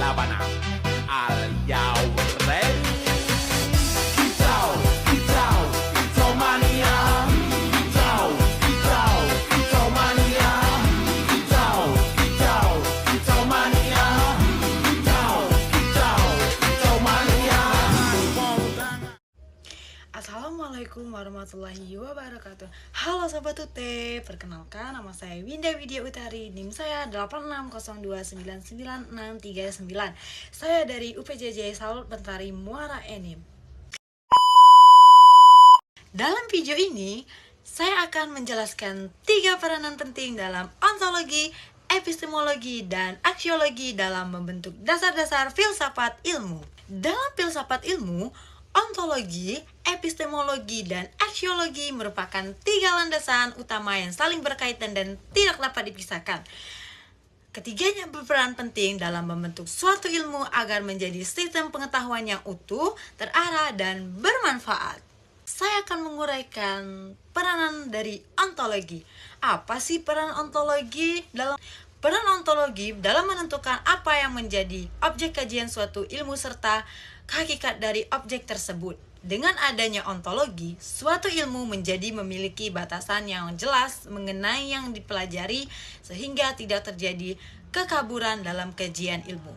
Sabana. Are y'all ready? Kicau, kicau, kicau mania. Kicau, kicau, kicau mania. Kicau, kicau, kicau mania. Kicau, kicau, kicau mania. Assalamualaikum warahmatullahi wabarakatuh. Halo Sobat Tute, perkenalkan nama saya Winda Widya Utari. NIM saya 8602996339. Saya dari UPJJ Salut Bentari Muara Enim. Dalam video ini, saya akan menjelaskan 3 peranan penting dalam ontologi, epistemologi, dan aksiologi dalam membentuk dasar-dasar filsafat ilmu. Dalam filsafat ilmu, ontologi, epistemologi, dan aksiologi merupakan 3 landasan utama yang saling berkaitan dan tidak dapat dipisahkan. Ketiganya berperan penting dalam membentuk suatu ilmu agar menjadi sistem pengetahuan yang utuh, terarah, dan bermanfaat. Saya akan menguraikan peranan dari ontologi. Apa sih peran ontologi dalam menentukan apa yang menjadi objek kajian suatu ilmu serta hakikat dari objek tersebut. Dengan adanya ontologi, suatu ilmu menjadi memiliki batasan yang jelas mengenai yang dipelajari sehingga tidak terjadi kekaburan dalam kajian ilmu.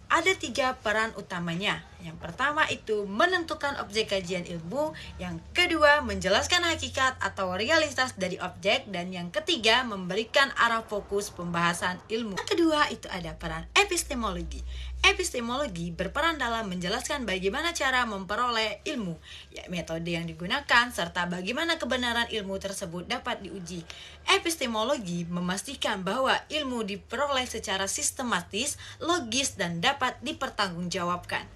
Ada 3 peran utamanya. Yang pertama itu menentukan objek kajian ilmu, yang kedua menjelaskan hakikat atau realitas dari objek, dan yang ketiga memberikan arah fokus pembahasan ilmu. Yang kedua itu ada peran epistemologi. Epistemologi berperan dalam menjelaskan bagaimana cara memperoleh ilmu, ya, metode yang digunakan, serta bagaimana kebenaran ilmu tersebut dapat diuji. Epistemologi memastikan bahwa ilmu diperoleh secara sistematis, logis, dan dapat dipertanggungjawabkan.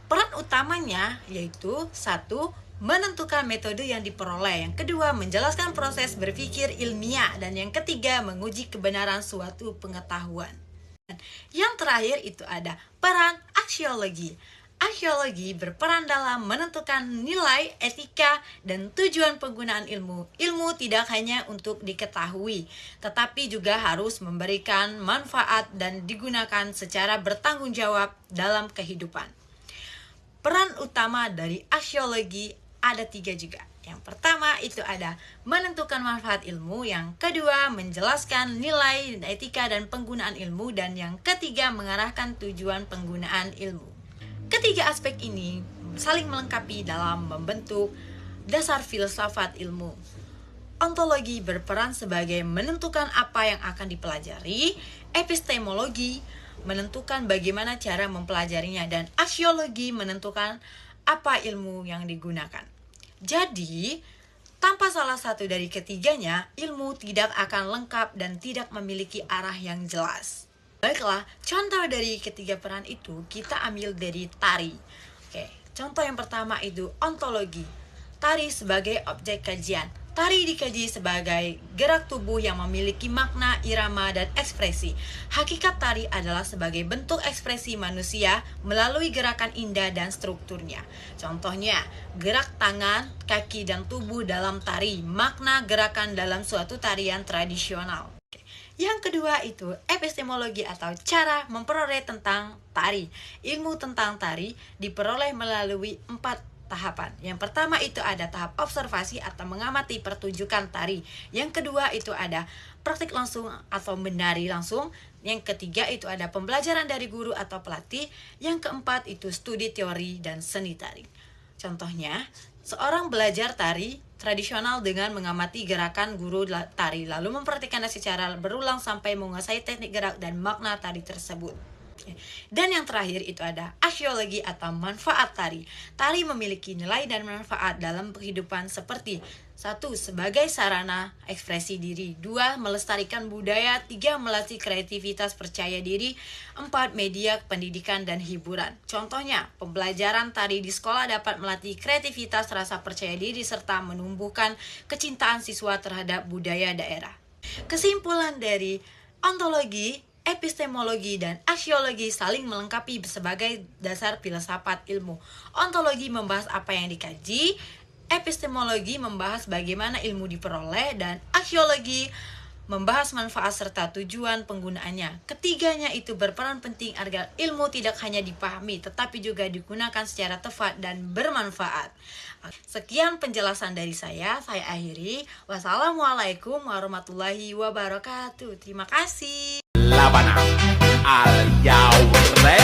Peran utamanya yaitu 1. Menentukan metode yang diperoleh, yang kedua menjelaskan proses berpikir ilmiah, dan yang ketiga menguji kebenaran suatu pengetahuan. Yang terakhir itu ada peran aksiologi. Aksiologi berperan dalam menentukan nilai, etika, dan tujuan penggunaan ilmu. Ilmu tidak hanya untuk diketahui, tetapi juga harus memberikan manfaat dan digunakan secara bertanggung jawab dalam kehidupan. Peran utama dari aksiologi ada 3 juga. Yang pertama itu ada menentukan manfaat ilmu, yang kedua menjelaskan nilai, etika, dan penggunaan ilmu, dan yang ketiga mengarahkan tujuan penggunaan ilmu. Ketiga aspek ini saling melengkapi dalam membentuk dasar filsafat ilmu. Ontologi berperan sebagai menentukan apa yang akan dipelajari, epistemologi menentukan bagaimana cara mempelajarinya, dan aksiologi menentukan apa ilmu yang digunakan. Jadi, tanpa salah satu dari ketiganya, ilmu tidak akan lengkap dan tidak memiliki arah yang jelas. Baiklah, contoh dari ketiga peran itu kita ambil dari tari. Oke, contoh yang pertama itu ontologi. Tari sebagai objek kajian. Tari dikaji sebagai gerak tubuh yang memiliki makna, irama, dan ekspresi. Hakikat tari adalah sebagai bentuk ekspresi manusia melalui gerakan indah dan strukturnya. Contohnya, gerak tangan, kaki, dan tubuh dalam tari, makna gerakan dalam suatu tarian tradisional. Yang kedua itu epistemologi atau cara memperoleh tentang tari. Ilmu tentang tari diperoleh melalui 4 tahapan. Yang pertama itu ada tahap observasi atau mengamati pertunjukan tari. Yang kedua itu ada praktik langsung atau menari langsung. Yang ketiga itu ada pembelajaran dari guru atau pelatih. Yang keempat itu studi teori dan seni tari. Contohnya, seorang belajar tari tradisional dengan mengamati gerakan guru tari, lalu memperhatikannya secara berulang sampai menguasai teknik gerak dan makna tari tersebut. Dan yang terakhir itu ada aksiologi atau manfaat tari. Tari memiliki nilai dan manfaat dalam kehidupan seperti 1. Sebagai sarana ekspresi diri, 2. Melestarikan budaya, 3. Melatih kreativitas percaya diri, 4. Media pendidikan dan hiburan. Contohnya, pembelajaran tari di sekolah dapat melatih kreativitas, rasa percaya diri, serta menumbuhkan kecintaan siswa terhadap budaya daerah. Kesimpulan dari ontologi, epistemologi, dan aksiologi saling melengkapi sebagai dasar filsafat ilmu. Ontologi membahas apa yang dikaji, epistemologi membahas bagaimana ilmu diperoleh, dan aksiologi membahas manfaat serta tujuan penggunaannya. Ketiganya itu berperan penting agar ilmu tidak hanya dipahami, tetapi juga digunakan secara tepat dan bermanfaat. Sekian penjelasan dari saya akhiri. Wassalamualaikum warahmatullahi wabarakatuh. Terima kasih. Labana al Yaure